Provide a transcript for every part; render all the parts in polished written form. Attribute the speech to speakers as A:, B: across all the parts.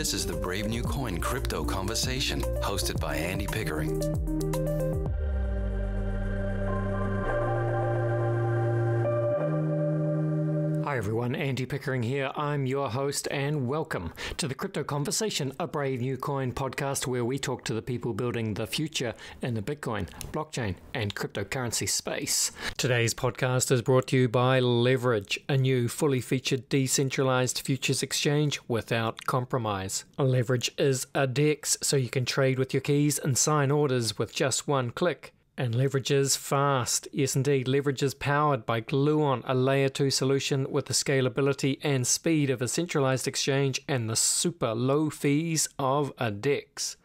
A: This is the Brave New Coin Crypto Conversation, hosted by Andy Pickering.
B: Hi everyone, Andy Pickering here. I'm your host and welcome to the Crypto Conversation, a Brave New Coin podcast where we talk to the people building the future in the Bitcoin, blockchain and cryptocurrency space. Today's podcast is brought to you by Leverage, a new fully featured decentralized futures exchange without compromise. Leverage is a DEX, so you can trade with your keys and sign orders with just one click. And Leverage is fast. Yes, indeed. Leverage is powered by Gluon, a layer 2 solution with the scalability and speed of a centralized exchange and the super low fees of a DEX.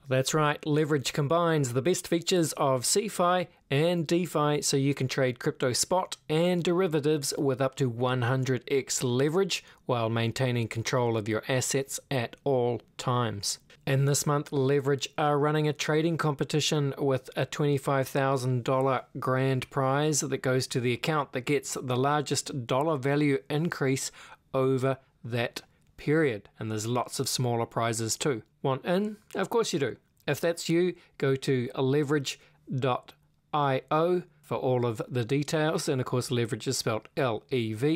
B: That's right. Leverage combines the best features of CeFi and DeFi so you can trade crypto spot and derivatives with up to 100x leverage while maintaining control of your assets at all times. And this month, Leverage are running a trading competition with a $25,000 grand prize that goes to the account that gets the largest dollar value increase over that period. And there's lots of smaller prizes too. Want in? Of course you do. If that's you, go to leverage.io for all of the details. And of course, Leverage is spelled Leverj.io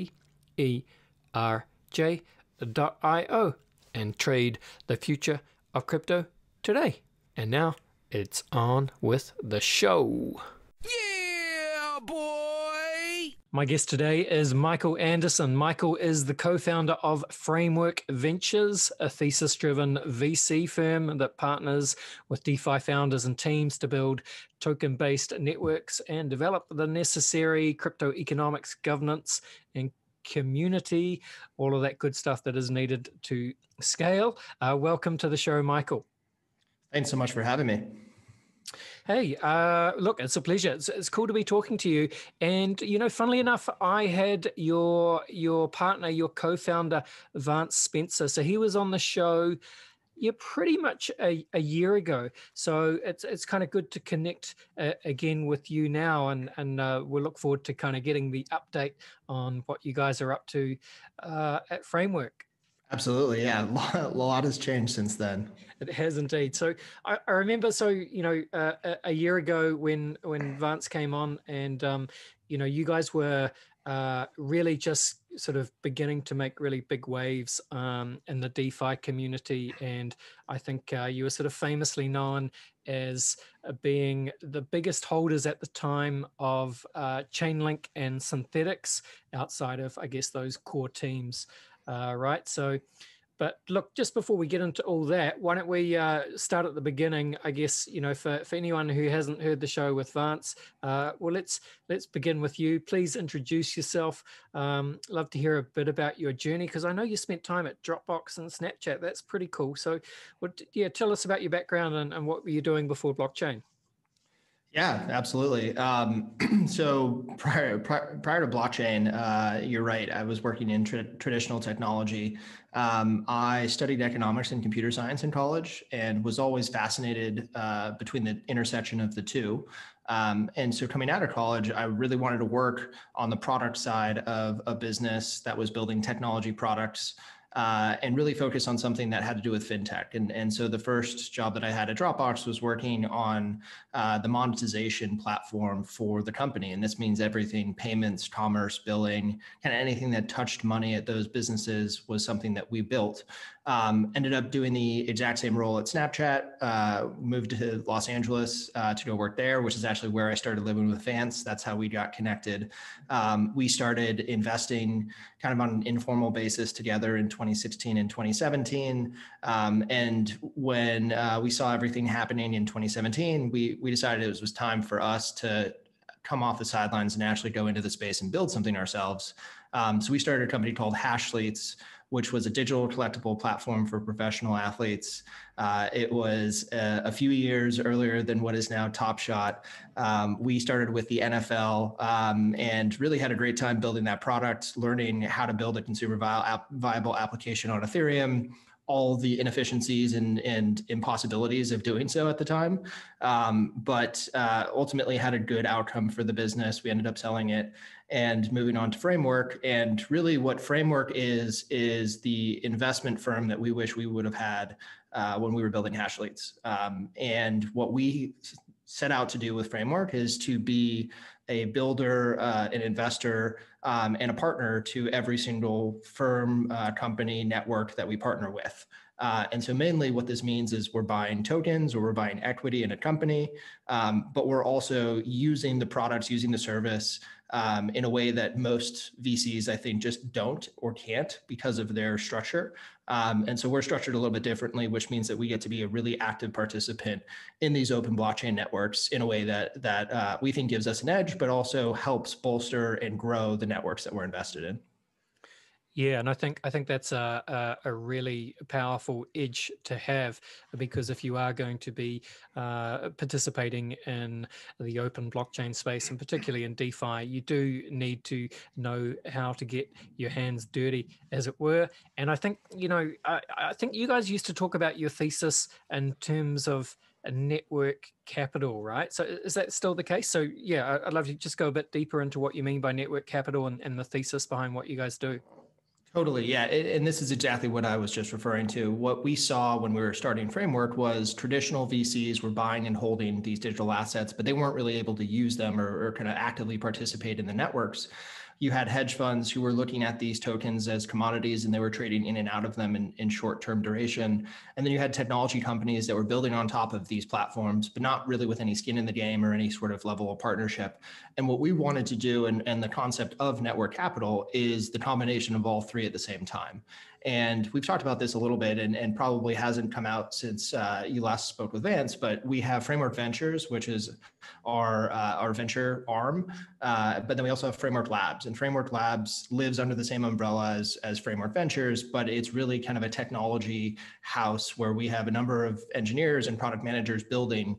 B: and trade the future of crypto today. And now it's on with the show.
C: Yeah, boy!
B: My guest today is Michael Anderson. Michael is the co-founder of Framework Ventures, a thesis-driven VC firm that partners with DeFi founders and teams to build token-based networks and develop the necessary crypto economics, governance, and community, all of that good stuff that is needed to scale. Welcome to the show, Michael.
D: Thanks so much for having me.
B: Hey, look, it's a pleasure. It's cool to be talking to you. And, you know, funnily enough, I had your partner, your co-founder, Vance Spencer. So he was on the show pretty much a year ago. So it's kind of good to connect again with you now. And we'll look forward to kind of getting the update on what you guys are up to at Framework.
D: Absolutely. Yeah. A lot has changed since then.
B: It has indeed. So I remember, a year ago when Vance came on and, you guys were really just sort of beginning to make really big waves in the DeFi community. And I think you were sort of famously known as being the biggest holders at the time of Chainlink and Synthetics outside of, I guess, those core teams. Right. So, but look, just before we get into all that, why don't we start at the beginning? I guess, for anyone who hasn't heard the show with Vance, let's begin with you. Please introduce yourself. Love to hear a bit about your journey, because I know you spent time at Dropbox and Snapchat. That's pretty cool. So, tell us about your background and what were you doing before blockchain?
D: Yeah, absolutely. So prior to blockchain, you're right. I was working in traditional technology. I studied economics and computer science in college and was always fascinated between the intersection of the two. And so coming out of college, I really wanted to work on the product side of a business that was building technology products. And really focus on something that had to do with fintech. And so the first job that I had at Dropbox was working on the monetization platform for the company. And this means everything: payments, commerce, billing, kind of anything that touched money at those businesses was something that we built. Ended up doing the exact same role at Snapchat, moved to Los Angeles to go work there, which is actually where I started living with Vance. That's how we got connected. We started investing kind of on an informal basis together in 2016 and 2017. And when we saw everything happening in 2017, we decided it was time for us to come off the sidelines and actually go into the space and build something ourselves. So we started a company called Hashleets, which was a digital collectible platform for professional athletes. It was a few years earlier than what is now Top Shot. We started with the NFL and really had a great time building that product, learning how to build a consumer viable application on Ethereum, all the inefficiencies and impossibilities of doing so at the time, but ultimately had a good outcome for the business. We ended up selling it and moving on to Framework. And really what Framework is the investment firm that we wish we would have had when we were building Hashleads. And what we set out to do with Framework is to be a builder, an investor, and a partner to every single firm, company, network that we partner with. And so mainly what this means is we're buying tokens or we're buying equity in a company, but we're also using the products, using the service in a way that most VCs, I think, just don't or can't because of their structure. And so we're structured a little bit differently, which means that we get to be a really active participant in these open blockchain networks in a way that we think gives us an edge, but also helps bolster and grow the networks that we're invested in.
B: Yeah, and I think that's a really powerful edge to have, because if you are going to be participating in the open blockchain space, and particularly in DeFi, you do need to know how to get your hands dirty, as it were. And I think, I think you guys used to talk about your thesis in terms of a network capital, right? So is that still the case? So yeah, I'd love to just go a bit deeper into what you mean by network capital and the thesis behind what you guys do.
D: Totally. Yeah. And this is exactly what I was just referring to. What we saw when we were starting Framework was traditional VCs were buying and holding these digital assets, but they weren't really able to use them or kind of actively participate in the networks. You had hedge funds who were looking at these tokens as commodities and they were trading in and out of them in short-term duration. And then you had technology companies that were building on top of these platforms, but not really with any skin in the game or any sort of level of partnership. And what we wanted to do, and the concept of network capital, is the combination of all three at the same time. And we've talked about this a little bit and probably hasn't come out since you last spoke with Vance, but we have Framework Ventures, which is our venture arm. But then we also have Framework Labs, and Framework Labs lives under the same umbrella as Framework Ventures, but it's really kind of a technology house where we have a number of engineers and product managers building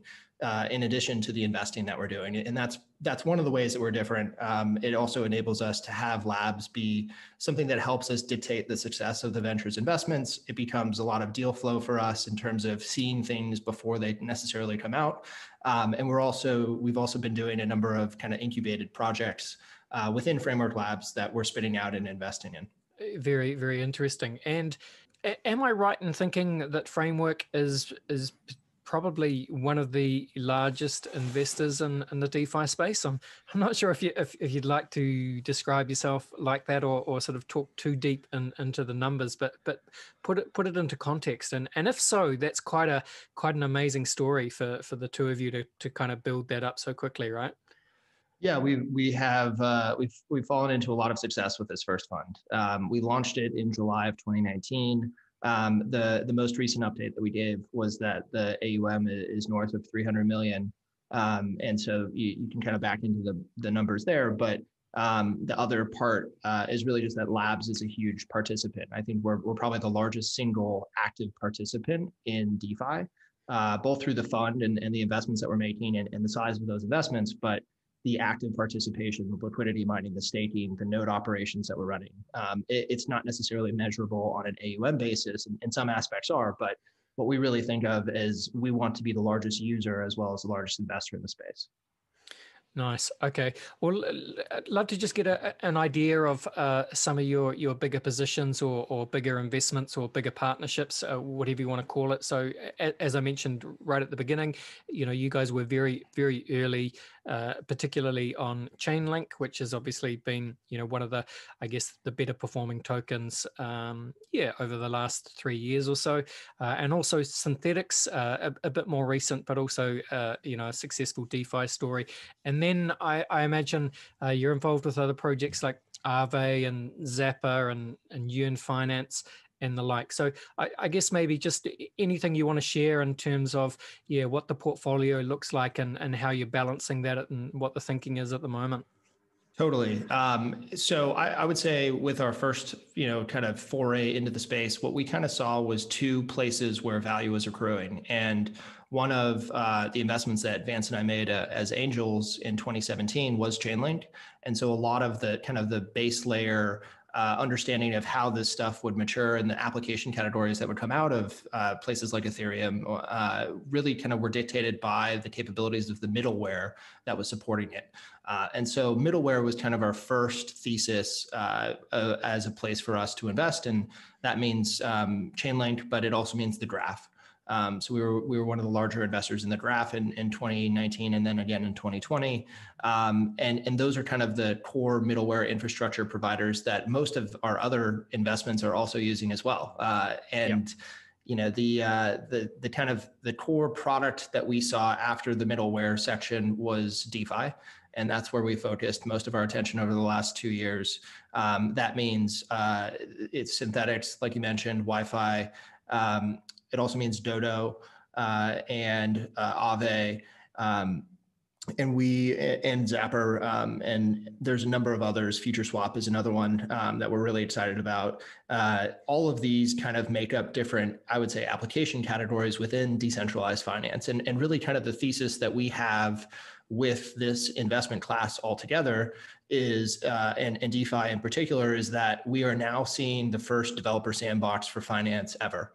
D: in addition to the investing that we're doing. And that's one of the ways that we're different. It also enables us to have labs be something that helps us dictate the success of the ventures investments. It becomes a lot of deal flow for us in terms of seeing things before they necessarily come out. And we've also been doing a number of kind of incubated projects within Framework Labs that we're spitting out and investing in.
B: Very, very interesting. And am I right in thinking that Framework is probably one of the largest investors in the DeFi space? I'm not sure if you'd like to describe yourself like that, or sort of talk too deep into the numbers, but put it into context. And if so, that's quite an amazing story for the two of you to kind of build that up so quickly, right?
D: Yeah, we've fallen into a lot of success with this first fund. We launched it in July of 2019. The most recent update that we gave was that the AUM is north of 300 million. And so you can kind of back into the numbers there, but the other part is really just that Labs is a huge participant. I think we're probably the largest single active participant in DeFi, both through the fund and the investments that we're making and the size of those investments, but the active participation, the liquidity mining, the staking, the node operations that we're running. It's not necessarily measurable on an AUM basis, and some aspects are, but what we really think of is we want to be the largest user as well as the largest investor in the space.
B: Nice. Okay. Well, I'd love to just get an idea of some of your bigger positions or bigger investments or bigger partnerships, whatever you want to call it. So as I mentioned right at the beginning, you guys were very, very early, particularly on Chainlink, which has obviously been, one of the, I guess, the better performing tokens, over the last 3 years or so. And also Synthetics, a bit more recent, but also, a successful DeFi story. And then I imagine you're involved with other projects like Aave and Zappa and Yearn Finance and the like. So I guess maybe just anything you want to share in terms of, what the portfolio looks like and how you're balancing that and what the thinking is at the moment.
D: Totally. So I would say with our first, kind of foray into the space, what we kind of saw was two places where value was accruing. And one of the investments that Vance and I made as angels in 2017 was Chainlink. And so a lot of the kind of the base layer understanding of how this stuff would mature and the application categories that would come out of places like Ethereum really kind of were dictated by the capabilities of the middleware that was supporting it. And so middleware was kind of our first thesis as a place for us to invest. And that means Chainlink, but it also means the graph. So we were one of the larger investors in the graph in 2019 and then again in 2020. And those are kind of the core middleware infrastructure providers that most of our other investments are also using as well. You know, the kind of the core product that we saw after the middleware section was DeFi. And that's where we focused most of our attention over the last 2 years. That means it's synthetics, like you mentioned, Wi-Fi. It also means Dodo and Aave, and Zapper, and there's a number of others. FutureSwap is another one that we're really excited about. All of these kind of make up different, I would say, application categories within decentralized finance, and really kind of the thesis that we have with this investment class altogether is, and DeFi in particular, is that we are now seeing the first developer sandbox for finance ever.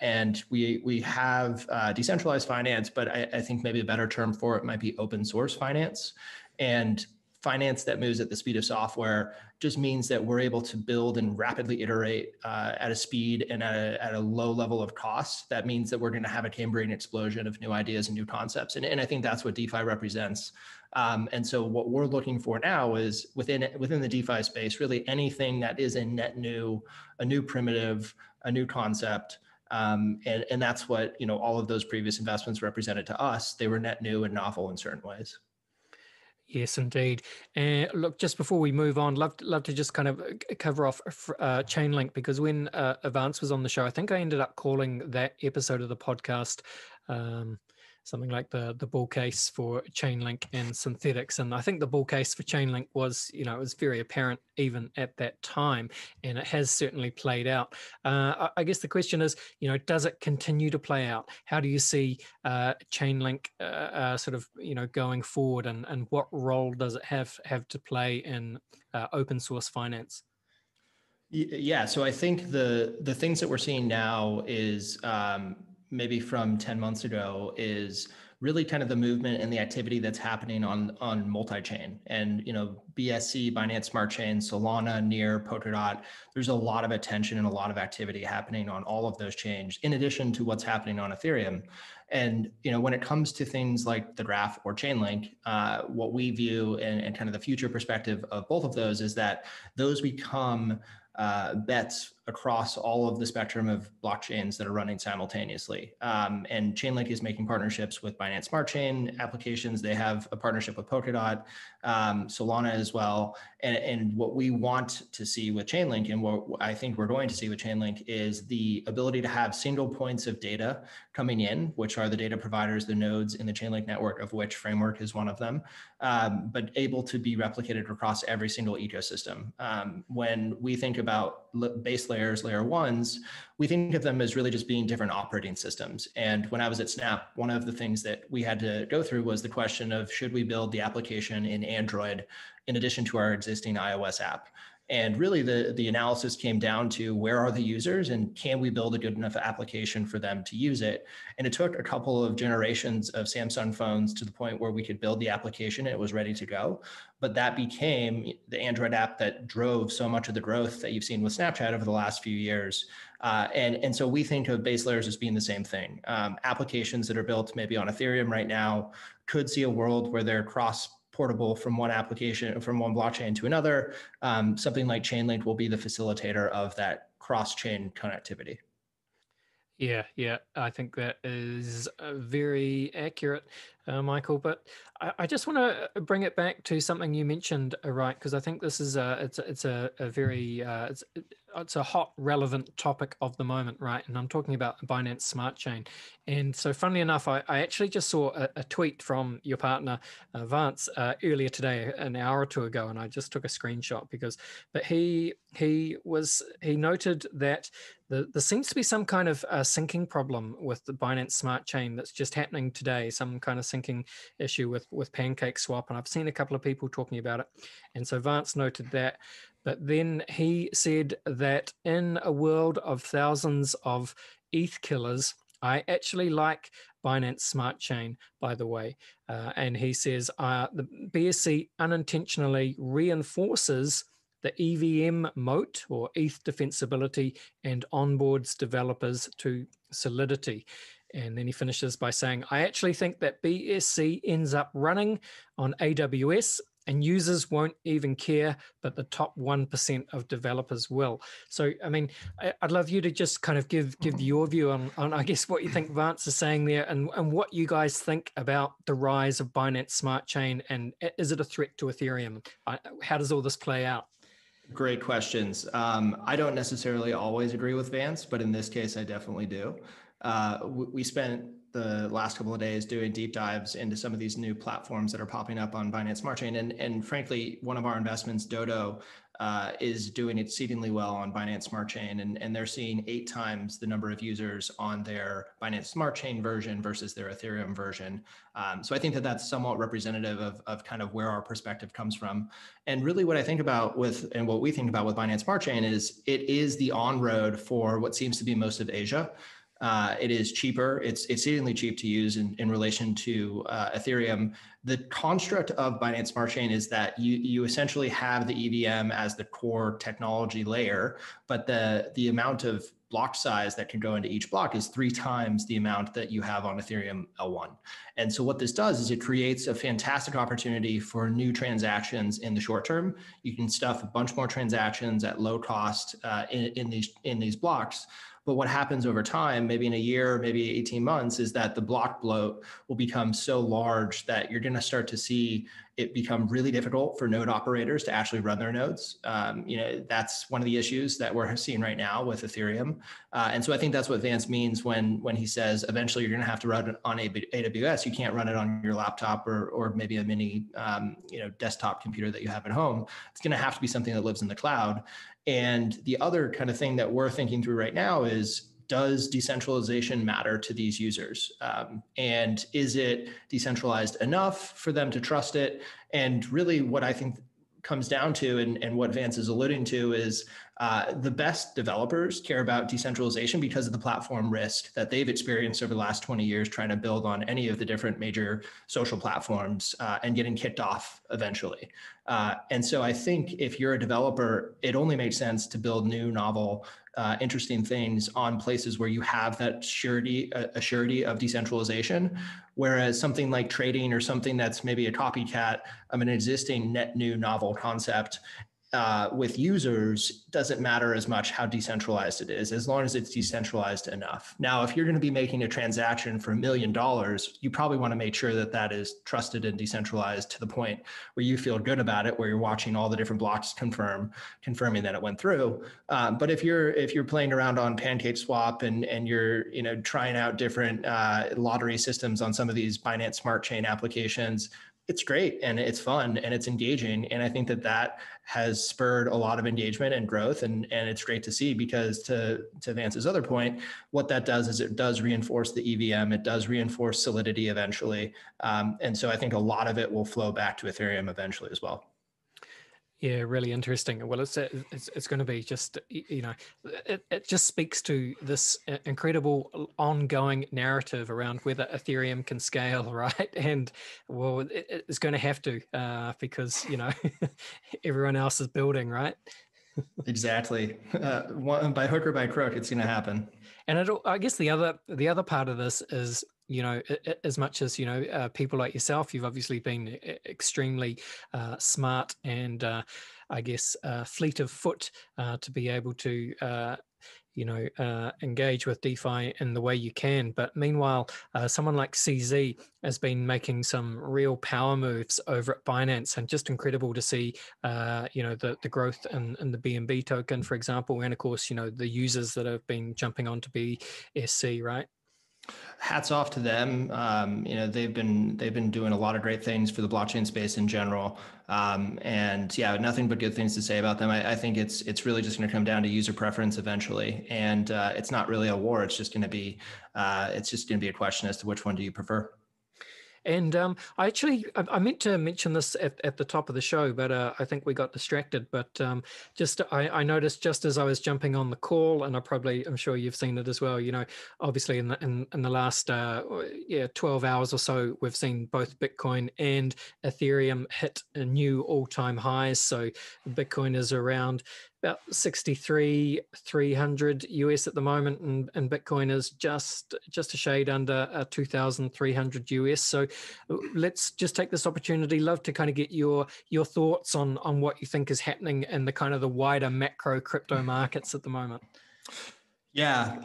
D: And we have decentralized finance, but I think maybe a better term for it might be open source finance. And finance that moves at the speed of software just means that we're able to build and rapidly iterate at a speed and at a low level of cost. That means that we're going to have a Cambrian explosion of new ideas and new concepts. And I think that's what DeFi represents. And so what we're looking for now is within the DeFi space, really anything that is a net new, a new primitive, a new concept. And that's what, you know, all of those previous investments represented to us. They were net new and novel in certain ways.
B: Yes, indeed. And look, just before we move on, love to just kind of cover off Chainlink, because when Avance was on the show, I think I ended up calling that episode of the podcast something like the bull case for Chainlink and synthetics. And I think the bull case for Chainlink was, you know, it was very apparent even at that time, and it has certainly played out. I guess the question is, you know, does it continue to play out? How do you see Chainlink sort of, you know, going forward, and what role does it have to play in open source finance?
D: Yeah, so I think the things that we're seeing now is maybe from 10 months ago is really kind of the movement and the activity that's happening on multi-chain. And, you know, BSC, Binance Smart Chain, Solana, Near, Polkadot, there's a lot of attention and a lot of activity happening on all of those chains, in addition to what's happening on Ethereum. And, you know, when it comes to things like the Graph or Chainlink, what we view and kind of the future perspective of both of those is that those become bets across all of the spectrum of blockchains that are running simultaneously. And Chainlink is making partnerships with Binance Smart Chain applications. They have a partnership with Polkadot, Solana as well. And what we want to see with Chainlink, and what I think we're going to see with Chainlink, is the ability to have single points of data coming in, which are the data providers, the nodes in the Chainlink network, of which Framework is one of them, but able to be replicated across every single ecosystem. When we think about base layers, layer ones, we think of them as really just being different operating systems. And when I was at Snap, one of the things that we had to go through was the question of, should we build the application in Android in addition to our existing iOS app? And really the analysis came down to, where are the users and can we build a good enough application for them to use it? And it took a couple of generations of Samsung phones to the point where we could build the application and it was ready to go. But that became the Android app that drove so much of the growth that you've seen with Snapchat over the last few years. And so we think of base layers as being the same thing. Applications that are built maybe on Ethereum right now could see a world where they're cross-portable from one application, from one blockchain to another. Something like Chainlink will be the facilitator of that cross-chain connectivity.
B: Yeah, I think that is very accurate, Michael. But I just want to bring it back to something you mentioned, right? Because I think this is it's a very it's a hot, relevant topic of the moment, right? And I'm talking about Binance Smart Chain. And so, funnily enough, I actually just saw a tweet from your partner Vance earlier today, an hour or two ago, and I just took a screenshot but he noted that there seems to be some kind of syncing problem with the Binance Smart Chain that's just happening today, some kind of syncing issue with Pancake Swap. And I've seen a couple of people talking about it. And so Vance noted that. But then he said that in a world of thousands of ETH killers, I actually like Binance Smart Chain, by the way. And he says the BSC unintentionally reinforces the EVM moat, or ETH defensibility, and onboards developers to solidity. And then he finishes by saying, I actually think that BSC ends up running on AWS and users won't even care, but the top 1% of developers will. So, I mean, I'd love you to just kind of give your view on I guess, what you think Vance is saying there, and what you guys think about the rise of Binance Smart Chain, and is it a threat to Ethereum? How does all this play out?
D: Great questions. I don't necessarily always agree with Vance, but in this case, I definitely do. We spent the last couple of days doing deep dives into some of these new platforms that are popping up on Binance Smart Chain. And frankly, one of our investments, Dodo, is doing exceedingly well on Binance Smart Chain. And they're seeing 8 times the number of users on their Binance Smart Chain version versus their Ethereum version. So I think that that's somewhat representative of kind of where our perspective comes from. And really what I think about and what we think about with Binance Smart Chain is it is the on-road for what seems to be most of Asia. It is cheaper. It's exceedingly cheap to use in relation to Ethereum. The construct of Binance Smart Chain is that you essentially have the EVM as the core technology layer, but the amount of block size that can go into each block is 3 times the amount that you have on Ethereum L1. And so what this does is it creates a fantastic opportunity for new transactions in the short term. You can stuff a bunch more transactions at low cost in these blocks. But what happens over time, maybe in a year, maybe 18 months, is that the block bloat will become so large that you're going to start to see it become really difficult for node operators to actually run their nodes. That's one of the issues that we're seeing right now with Ethereum. And so I think that's what Vance means when he says eventually you're going to have to run it on AWS. You can't run it on your laptop or maybe a mini desktop computer that you have at home. It's going to have to be something that lives in the cloud. And the other kind of thing that we're thinking through right now is, does decentralization matter to these users? And is it decentralized enough for them to trust it? And really what I think comes down to, and what Vance is alluding to, is the best developers care about decentralization because of the platform risk that they've experienced over the last 20 years trying to build on any of the different major social platforms and getting kicked off eventually. And so I think if you're a developer, it only makes sense to build new, novel, interesting things on places where you have that surety of decentralization. Whereas something like trading or something that's maybe a copycat of an existing net new novel concept with users doesn't matter as much how decentralized it is, as long as it's decentralized enough. Now, if you're going to be making a transaction for $1 million, you probably want to make sure that that is trusted and decentralized to the point where you feel good about it, where you're watching all the different blocks confirming that it went through. But if you're playing around on PancakeSwap and you're trying out different lottery systems on some of these Binance Smart Chain applications, it's great and it's fun and it's engaging. And I think that has spurred a lot of engagement and growth. And it's great to see, because to Vance's other point, what that does is it does reinforce the EVM. It does reinforce solidity eventually. And so I think a lot of it will flow back to Ethereum eventually as well.
B: Yeah, really interesting. Well, it's going to be just, it just speaks to this incredible ongoing narrative around whether Ethereum can scale, right? And well, it's going to have to because, everyone else is building, right?
D: Exactly. By hook or by crook, it's going to happen.
B: And I guess the other part of this is, as much as, people like yourself, you've obviously been extremely smart and I guess fleet of foot to be able to, engage with DeFi in the way you can. But meanwhile, someone like CZ has been making some real power moves over at Binance, and just incredible to see, the growth in the BNB token, for example, and of course, the users that have been jumping onto BSC, right?
D: Hats off to them. They've been doing a lot of great things for the blockchain space in general. And yeah, nothing but good things to say about them. I think it's really just going to come down to user preference eventually. And it's not really a war. It's just going to be a question as to which one do you prefer.
B: And I meant to mention this at the top of the show, but I think we got distracted. But I noticed just as I was jumping on the call, and I'm sure you've seen it as well. Obviously in the last 12 hours or so, we've seen both Bitcoin and Ethereum hit a new all-time highs. So Bitcoin is around about 63,300 US at the moment, and Bitcoin is just a shade under 2,300 US. So let's just take this opportunity. Love to kind of get your thoughts on what you think is happening in the kind of the wider macro crypto markets at the moment.
D: Yeah,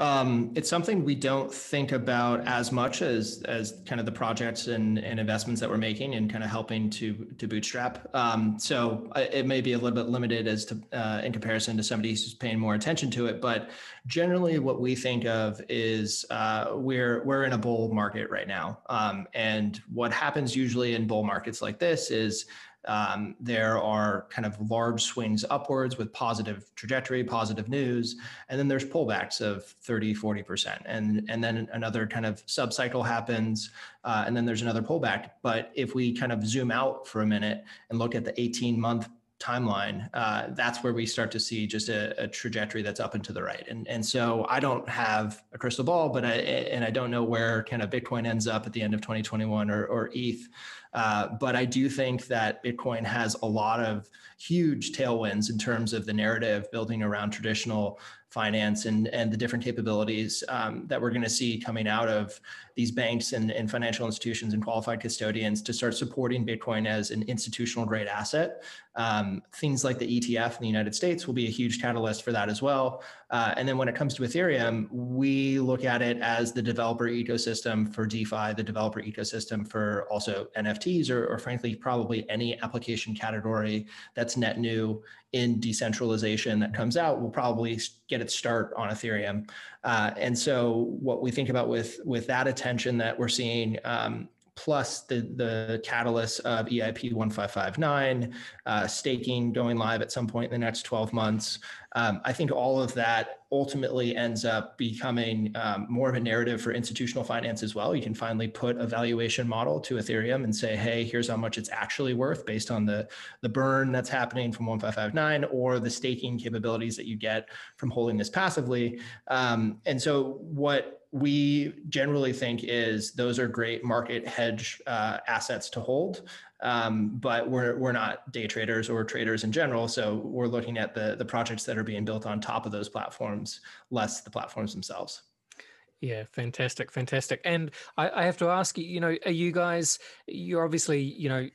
D: it's something we don't think about as much as kind of the projects and investments that we're making and kind of helping to bootstrap. So it may be a little bit limited as to in comparison to somebody who's paying more attention to it. But generally, what we think of is we're in a bull market right now, and what happens usually in bull markets like this is there are kind of large swings upwards with positive trajectory, positive news, and then there's pullbacks of 30, 40%. And then another kind of subcycle happens, and then there's another pullback. But if we kind of zoom out for a minute and look at the 18-month timeline, that's where we start to see just a trajectory that's up and to the right. And so I don't have a crystal ball, but I don't know where kind of Bitcoin ends up at the end of 2021 or ETH. But I do think that Bitcoin has a lot of huge tailwinds in terms of the narrative building around traditional finance and the different capabilities that we're going to see coming out of these banks and financial institutions and qualified custodians to start supporting Bitcoin as an institutional grade asset. Things like the ETF in the United States will be a huge catalyst for that as well. And then when it comes to Ethereum, we look at it as the developer ecosystem for DeFi, the developer ecosystem for also NFTs, or frankly, probably any application category that's net new in decentralization that comes out will probably get its start on Ethereum. And so what we think about with that attention that we're seeing, plus the catalyst of EIP 1559, staking going live at some point in the next 12 months. I think all of that ultimately ends up becoming more of a narrative for institutional finance as well. You can finally put a valuation model to Ethereum and say, hey, here's how much it's actually worth based on the burn that's happening from 1559 or the staking capabilities that you get from holding this passively. And so what we generally think is those are great market hedge assets to hold, but we're not day traders or traders in general. So we're looking at the projects that are being built on top of those platforms, less the platforms themselves.
B: Yeah, fantastic. And I have to ask you, are you guys, you're obviously,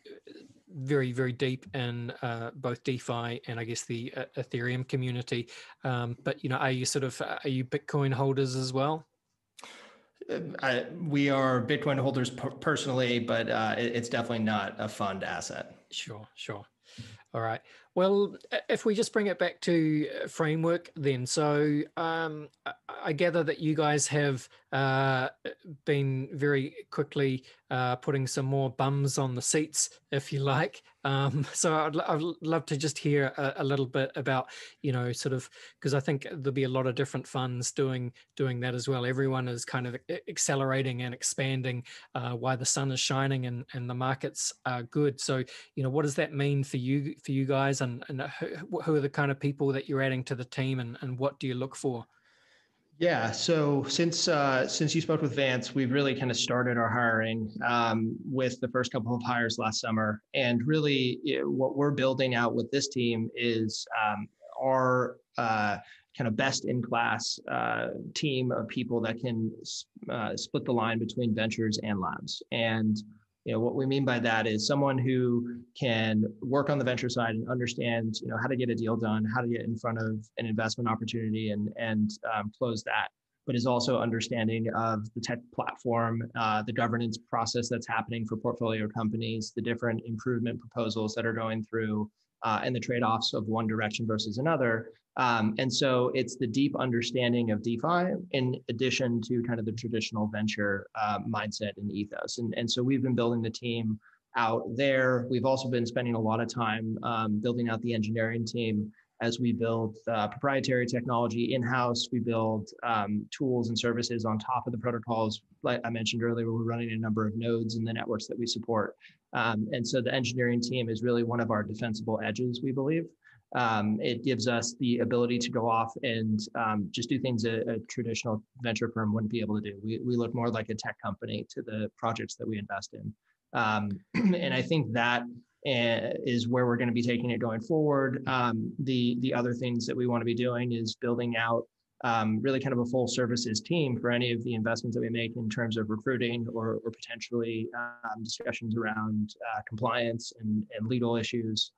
B: very, very deep in both DeFi and I guess the Ethereum community. But, are you Bitcoin holders as well?
D: We are Bitcoin holders personally, but it's definitely not a fund asset.
B: Sure. All right. Well, if we just bring it back to framework then. So I gather that you guys have been very quickly putting some more bums on the seats, if you like. So I'd love to just hear a little bit about, because I think there'll be a lot of different funds doing that as well. Everyone is kind of accelerating and expanding while the sun is shining and the markets are good. So, what does that mean for you guys, and who are the kind of people that you're adding to the team, and what do you look for?
D: Yeah, so since you spoke with Vance, we've really kind of started our hiring with the first couple of hires last summer. And really what we're building out with this team is our kind of best in class team of people that can split the line between ventures and labs. And what we mean by that is someone who can work on the venture side and understand, how to get a deal done, how to get in front of an investment opportunity and close that, but is also understanding of the tech platform, the governance process that's happening for portfolio companies, the different improvement proposals that are going through, and the trade-offs of one direction versus another. And so it's the deep understanding of DeFi in addition to kind of the traditional venture mindset and ethos. And so we've been building the team out there. We've also been spending a lot of time building out the engineering team. as we build proprietary technology in-house. We build tools and services on top of the protocols. Like I mentioned earlier, we're running a number of nodes in the networks that we support. And so the engineering team is really one of our defensible edges, we believe. It gives us the ability to go off and just do things a traditional venture firm wouldn't be able to do. We look more like a tech company to the projects that we invest in. And I think that is where we're going to be taking it going forward. The other things that we want to be doing is building out really kind of a full services team for any of the investments that we make in terms of recruiting or potentially discussions around compliance and legal issues.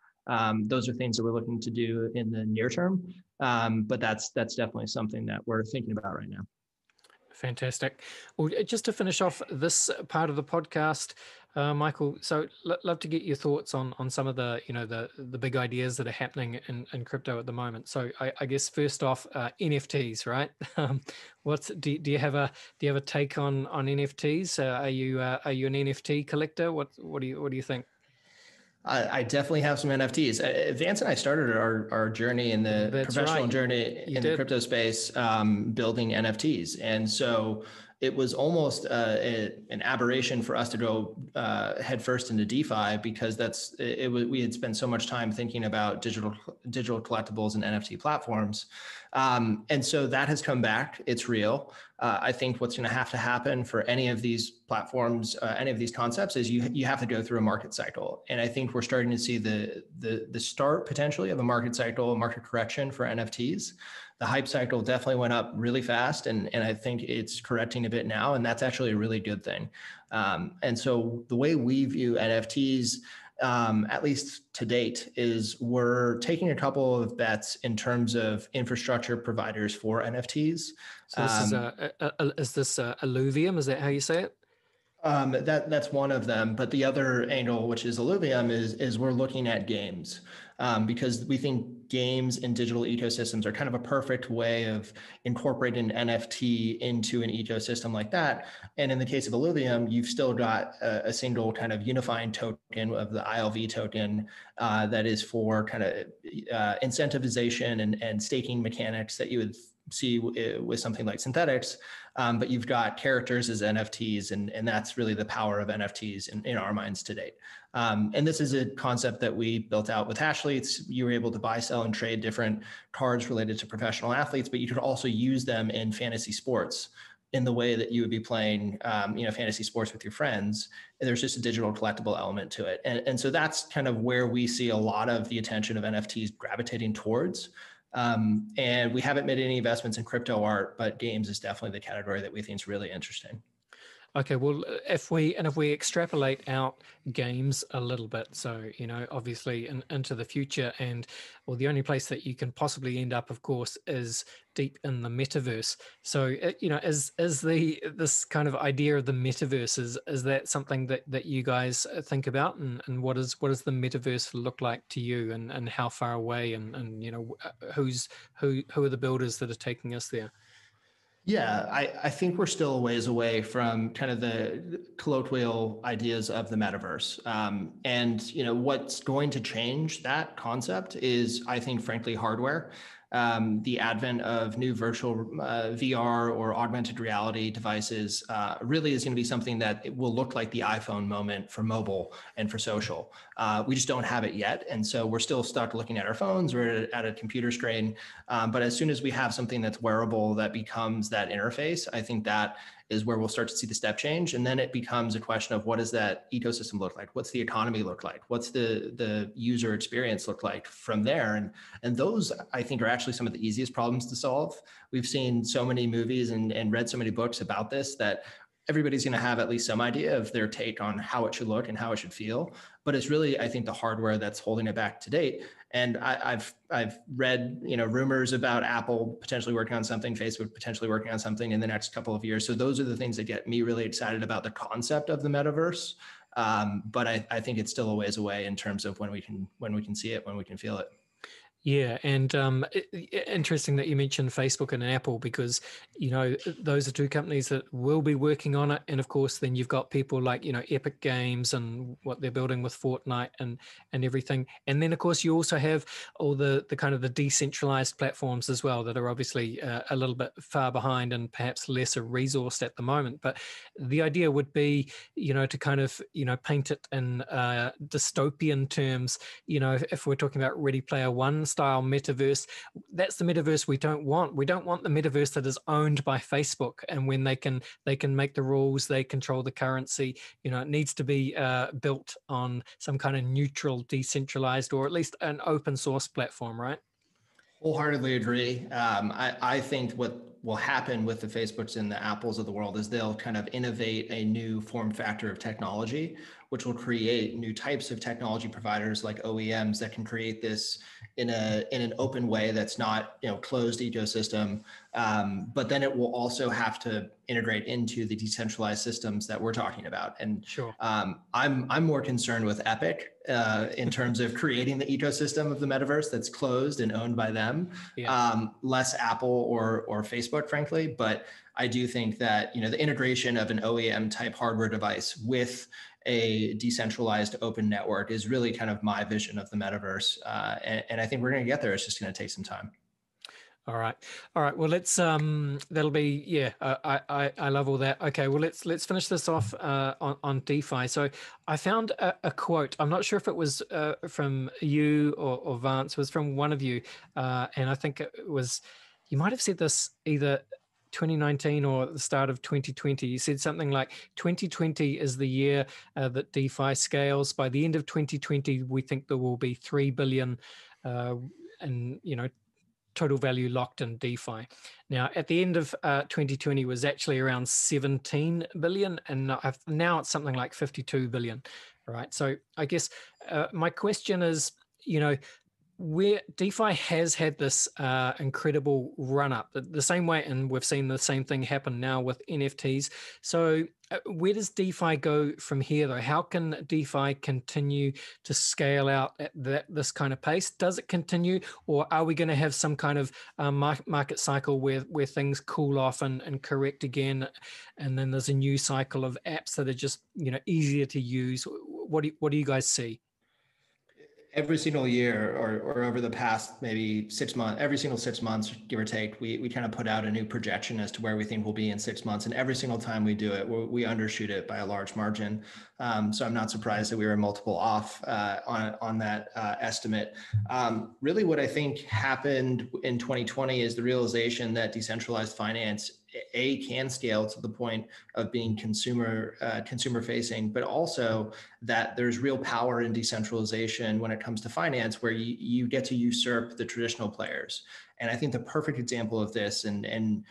D: Those are things that we're looking to do in the near term, but that's definitely something that we're thinking about right now.
B: Fantastic. Well, just to finish off this part of the podcast, Michael, so love to get your thoughts on some of the the big ideas that are happening in crypto at the moment. So I guess first off, NFTs, right? Do you have a take on NFTs? Are you an NFT collector? What do you think?
D: I definitely have some NFTs. Vance and I started our journey in the professional journey in the crypto space, building NFTs. And so it was almost an aberration for us to go headfirst into DeFi because we had spent so much time thinking about digital collectibles and NFT platforms. And so that has come back. It's real. I think what's going to happen for any of these platforms, any of these concepts, is you have to go through a market cycle. And I think we're starting to see the start potentially of a market cycle, a market correction for NFTs. The hype cycle definitely went up really fast, and I think it's correcting a bit now, and that's actually a really good thing. And so the way we view NFTs, at least to date, is we're taking a couple of bets in terms of infrastructure providers for NFTs.
B: So is this Alluvium? Is that how you say it?
D: That's one of them, but the other angle, which is Alluvium, is we're looking at games because we think games and digital ecosystems are kind of a perfect way of incorporating NFT into an ecosystem like that. And in the case of Alluvium, you've still got a single kind of unifying token of the ILV token that is for kind of incentivization and staking mechanics that you would see with something like synthetics, but you've got characters as NFTs, and that's really the power of NFTs in our minds to date. And this is a concept that we built out with Hashleets. You were able to buy, sell, and trade different cards related to professional athletes, but you could also use them in fantasy sports in the way that you would be playing, fantasy sports with your friends. There's just a digital collectible element to it. And so that's kind of where we see a lot of the attention of NFTs gravitating towards. And we haven't made any investments in crypto art, but games is definitely the category that we think is really interesting.
B: Okay, well, if we extrapolate out games a little bit, so obviously into the future, and well, the only place that you can possibly end up, of course, is deep in the metaverse. So is this kind of idea of the metaverse, is that something that you guys think about, and what does the metaverse look like to you, and how far away, and who are the builders that are taking us there?
D: Yeah, I think we're still a ways away from kind of the colloquial ideas of the metaverse. And what's going to change that concept is, I think, frankly, hardware. The advent of new virtual VR or augmented reality devices really is going to be something that it will look like the iPhone moment for mobile and for social. We just don't have it yet. And so we're still stuck looking at our phones or at a computer screen. But as soon as we have something that's wearable that becomes that interface, I think that is where we'll start to see the step change. And then it becomes a question of, what does that ecosystem look like? What's the economy look like? What's the user experience look like from there? And those, I think, are actually some of the easiest problems to solve. We've seen so many movies and read so many books about this that everybody's going to have at least some idea of their take on how it should look and how it should feel. But it's really, I think, the hardware that's holding it back to date. And I've read rumors about Apple potentially working on something, Facebook potentially working on something in the next couple of years. So those are the things that get me really excited about the concept of the metaverse. But I think it's still a ways away in terms of when we can see it, when we can feel it.
B: Yeah, and interesting that you mentioned Facebook and Apple because, those are two companies that will be working on it. And of course, then you've got people like, Epic Games and what they're building with Fortnite and everything. And then, of course, you also have all the kind of the decentralized platforms as well that are obviously a little bit far behind and perhaps lesser resourced at the moment. But the idea would be, to kind of, paint it in dystopian terms. If we're talking about Ready Player One style metaverse, that's the metaverse we don't want. We don't want the metaverse that is owned by Facebook, and when they can make the rules, they control the currency. It needs to be built on some kind of neutral, decentralized, or at least an open source platform, right?
D: Wholeheartedly agree. I think what will happen with the Facebooks and the Apples of the world is they'll kind of innovate a new form factor of technology, which will create new types of technology providers like OEMs that can create this in an open way that's not closed ecosystem. But then it will also have to integrate into the decentralized systems that we're talking about. And
B: Sure.
D: I'm more concerned with Epic in terms of creating the ecosystem of the metaverse that's closed and owned by them.
B: Yeah.
D: Less Apple or Facebook, frankly. But I do think that the integration of an OEM type hardware device with a decentralized open network is really kind of my vision of the metaverse. And I think we're going to get there. It's just going to take some time.
B: All right. Well, let's that'll be, yeah, I love all that. Okay, well, let's finish this off on DeFi. So I found a quote. I'm not sure if it was from you or Vance. It was from one of you, and I think it was, you might have said this either 2019 or at the start of 2020. You said something like 2020 is the year that DeFi scales. By the end of 2020, we think there will be 3 billion and total value locked in DeFi. Now, at the end of 2020 was actually around 17 billion, and now it's something like 52 billion, right? So I guess my question is, where DeFi has had this incredible run up, the same way, and we've seen the same thing happen now with NFTs. So where does DeFi go from here, though? How can DeFi continue to scale out at this kind of pace? Does it continue, or are we going to have some kind of market cycle where things cool off and correct again, and then there's a new cycle of apps that are just easier to use? What do you guys see?
D: Every single year or over the past maybe 6 months, every single 6 months, give or take, we kind of put out a new projection as to where we think we'll be in 6 months. And every single time we do it, we undershoot it by a large margin. So I'm not surprised that we were multiple off on that estimate. Really what I think happened in 2020 is the realization that decentralized finance can scale to the point of being consumer facing, but also that there's real power in decentralization when it comes to finance, where you get to usurp the traditional players. And I think the perfect example of this, and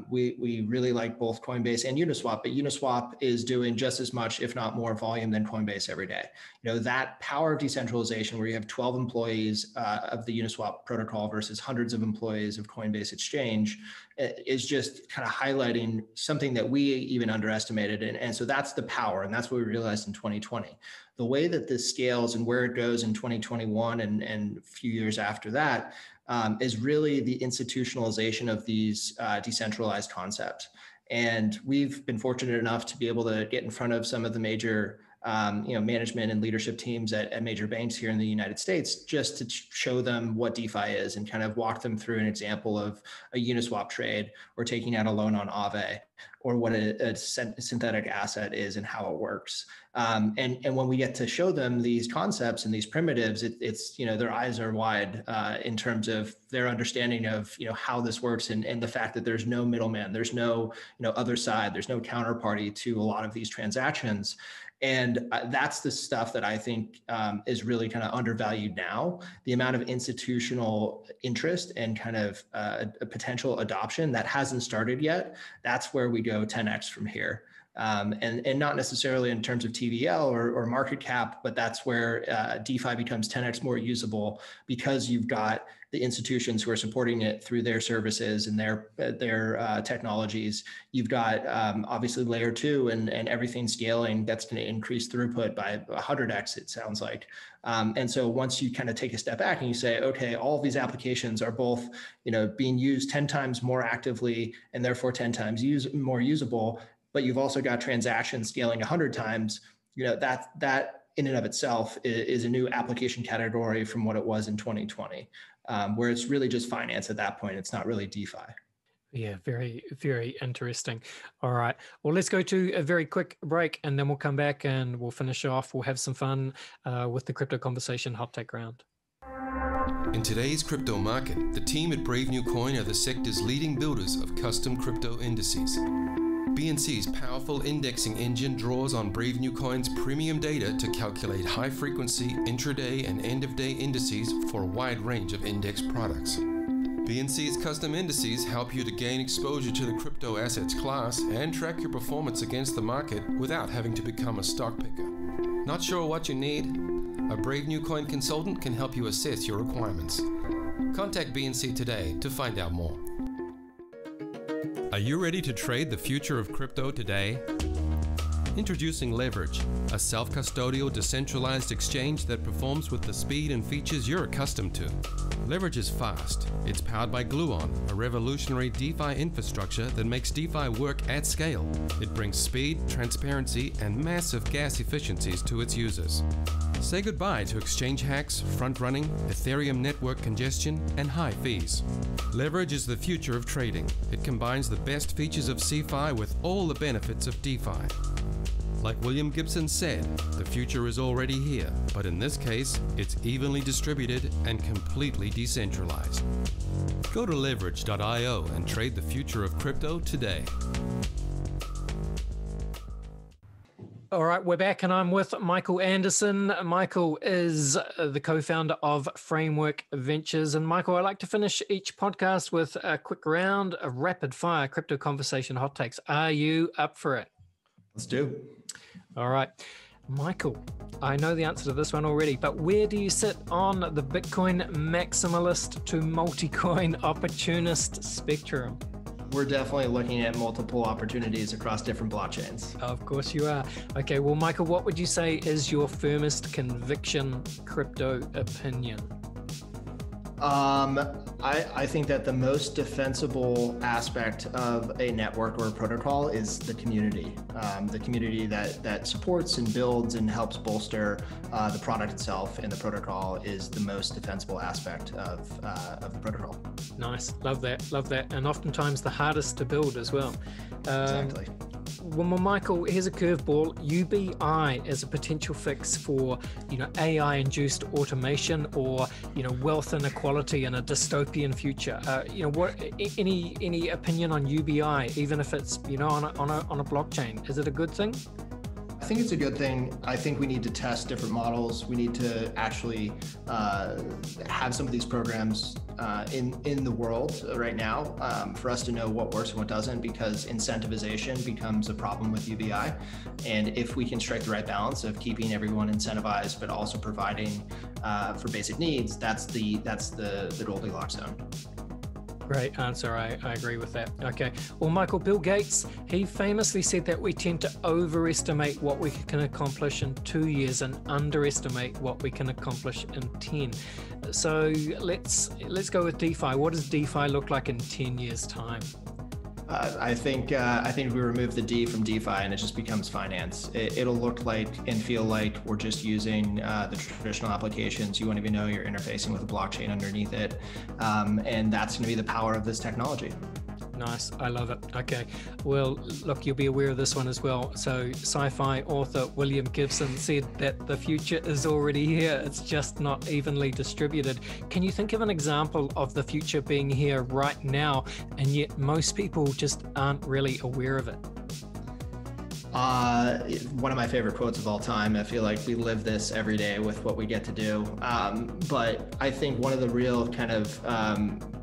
D: we really like both Coinbase and Uniswap, but Uniswap is doing just as much, if not more, volume than Coinbase every day. That power of decentralization, where you have 12 employees of the Uniswap protocol versus hundreds of employees of Coinbase Exchange, is just kind of highlighting something that we even underestimated. And so that's the power, and that's what we realized in 2020. The way that this scales and where it goes in 2021 and a few years after that is really the institutionalization of these decentralized concepts. And we've been fortunate enough to be able to get in front of some of the major management and leadership teams at major banks here in the United States, just to show them what DeFi is and kind of walk them through an example of a Uniswap trade or taking out a loan on Aave, or what a synthetic asset is and how it works. And when we get to show them these concepts and these primitives, it's their eyes are wide in terms of their understanding of how this works, and the fact that there's no middleman, there's no other side, there's no counterparty to a lot of these transactions. And that's the stuff that I think is really kind of undervalued now. The amount of institutional interest and kind of a potential adoption that hasn't started yet, that's where we go 10x from here. And not necessarily in terms of TVL or market cap, but that's where DeFi becomes 10x more usable, because you've got the institutions who are supporting it through their services and their technologies. You've got obviously layer 2 and everything scaling that's going to increase throughput by 100x, it sounds like. And so once you kind of take a step back and you say, okay, all of these applications are both, being used 10 times more actively and therefore 10 times more usable, but you've also got transactions scaling 100 times, that in and of itself is a new application category from what it was in 2020, where it's really just finance at that point. It's not really DeFi.
B: Yeah, very, very interesting. All right. Well, let's go to a very quick break and then we'll come back and we'll finish off. We'll have some fun with the Crypto Conversation Hot Take Round.
A: In today's crypto market, the team at Brave New Coin are the sector's leading builders of custom crypto indices. BNC's powerful indexing engine draws on Brave New Coin's premium data to calculate high-frequency intraday and end-of-day indices for a wide range of index products. BNC's custom indices help you to gain exposure to the crypto assets class and track your performance against the market without having to become a stock picker. Not sure what you need? A Brave New Coin consultant can help you assess your requirements. Contact BNC today to find out more. Are you ready to trade the future of crypto today? Introducing Leverage, a self-custodial decentralized exchange that performs with the speed and features you're accustomed to. Leverage is fast. It's powered by Gluon, a revolutionary DeFi infrastructure that makes DeFi work at scale. It brings speed, transparency, and massive gas efficiencies to its users. Say goodbye to exchange hacks, front-running, Ethereum network congestion, and high fees. Leverage is the future of trading. It combines the best features of CeFi with all the benefits of DeFi. Like William Gibson said, the future is already here, but in this case, it's evenly distributed and completely decentralized. Go to leverage.io and trade the future of crypto today.
B: All right, we're back and I'm with Michael Anderson. Michael is the co-founder of Framework Ventures. And Michael, I like to finish each podcast with a quick round of rapid fire crypto conversation hot takes. Are you up for it?
D: Let's do.
B: All right. Michael, I know the answer to this one already, but where do you sit on the Bitcoin maximalist to multi-coin opportunist spectrum?
D: We're definitely looking at multiple opportunities across different blockchains.
B: Of course you are. Okay, well, Michael, what would you say is your firmest conviction crypto opinion?
D: I think that the most defensible aspect of a network or a protocol is the community that supports and builds and helps bolster the product itself, and the protocol is the most defensible aspect of the protocol.
B: Nice, love that, and oftentimes the hardest to build as well.
D: Exactly.
B: Well, Michael, here's a curveball. UBI as a potential fix for, AI-induced automation or, wealth inequality in a dystopian future. What? Any opinion on UBI, even if it's, on a blockchain? Is it a good thing?
D: I think it's a good thing. I think we need to test different models. We need to actually have some of these programs in the world right now for us to know what works and what doesn't, because incentivization becomes a problem with UBI. And if we can strike the right balance of keeping everyone incentivized, but also providing for basic needs, that's the Goldilocks zone.
B: Great answer. I agree with that. Okay. Well, Michael, Bill Gates, he famously said that we tend to overestimate what we can accomplish in 2 years and underestimate what we can accomplish in 10. So let's go with DeFi. What does DeFi look like in 10 years' time?
D: I think we remove the D from DeFi and it just becomes finance. It'll look like and feel like we're just using the traditional applications. You won't even know you're interfacing with a blockchain underneath it. And that's going to be the power of this technology.
B: Nice. I love it. Okay. Well, look, you'll be aware of this one as well. So sci-fi author William Gibson said that the future is already here. It's just not evenly distributed. Can you think of an example of the future being here right now, and yet most people just aren't really aware of it?
D: One of my favorite quotes of all time. I feel like we live this every day with what we get to do. But I think one of the real kind of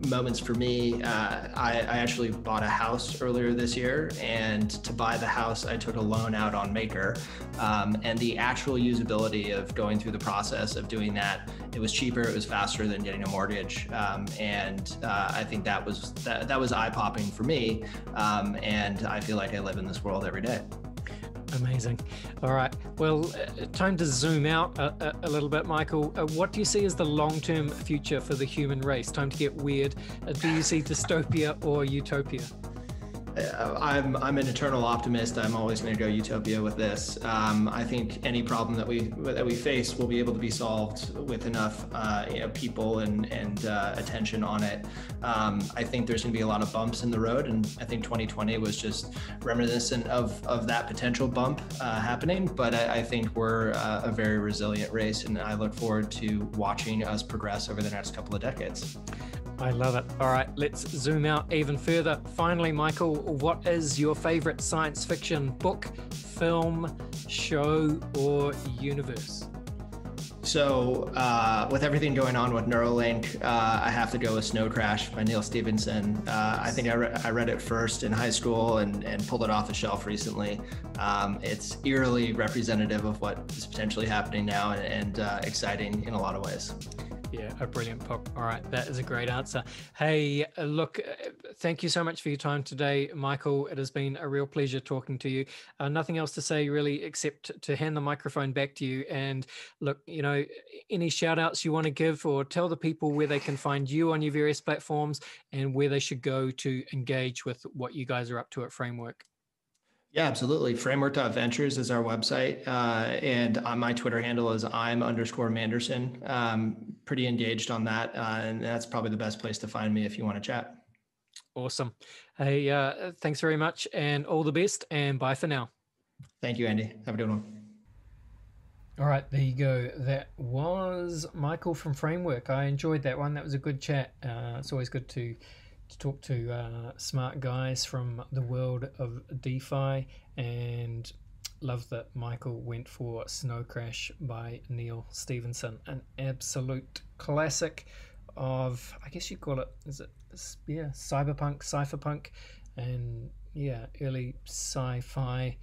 D: moments for me, I actually bought a house earlier this year, and to buy the house, I took a loan out on Maker. And the actual usability of going through the process of doing that, it was cheaper, it was faster than getting a mortgage. And I think that was eye-popping for me. And I feel like I live in this world every day.
B: Amazing. All right. Well, time to zoom out a little bit, Michael. What do you see as the long-term future for the human race? Time to get weird. Do you see dystopia or utopia?
D: I'm an eternal optimist. I'm always going to go utopia with this. I think any problem that we face will be able to be solved with enough people and attention on it. I think there's going to be a lot of bumps in the road, and I think 2020 was just reminiscent of that potential bump happening. But I think we're a very resilient race, and I look forward to watching us progress over the next couple of decades.
B: I love it. All right, let's zoom out even further. Finally, Michael, what is your favorite science fiction book, film, show, or universe?
D: So with everything going on with Neuralink, I have to go with Snow Crash by Neil Stephenson. I think I read it first in high school and pulled it off the shelf recently. It's eerily representative of what is potentially happening now and exciting in a lot of ways.
B: Yeah, a brilliant book. All right, that is a great answer. Hey, look, thank you so much for your time today, Michael. It has been a real pleasure talking to you. Nothing else to say really except to hand the microphone back to you. And look, any shout outs you want to give, or tell the people where they can find you on your various platforms and where they should go to engage with what you guys are up to at Framework.
D: Yeah, absolutely. Framework.ventures is our website. And on my Twitter handle is I'm_Manderson. Pretty engaged on that. And that's probably the best place to find me if you want to chat.
B: Awesome. Hey, thanks very much and all the best, and bye for now.
D: Thank you, Andy. Have a good one.
B: All right, there you go. That was Michael from Framework. I enjoyed that one. That was a good chat. It's always good to talk to smart guys from the world of DeFi, and love that Michael went for Snow Crash by Neil Stephenson, an absolute classic of, I guess you call it, cypherpunk, and early sci-fi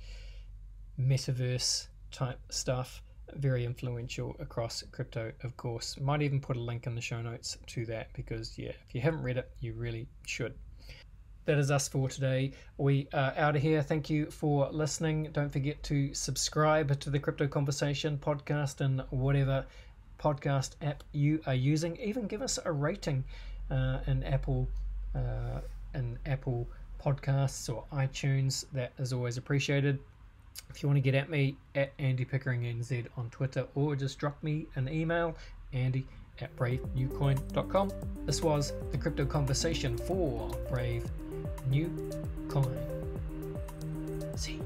B: metaverse type stuff. Very influential across crypto, of course. Might even put a link in the show notes to that, because if you haven't read it, you really should. That is us for today. We are out of here. Thank you for listening. Don't forget to subscribe to the Crypto Conversation podcast in whatever podcast app you are using. Even give us a rating in Apple Podcasts or iTunes. That is always appreciated. If you want to get at me, at Andy Pickering NZ on Twitter, or just drop me an email, andy@bravenewcoin.com. This was the Crypto Conversation for Brave New Coin. See ya.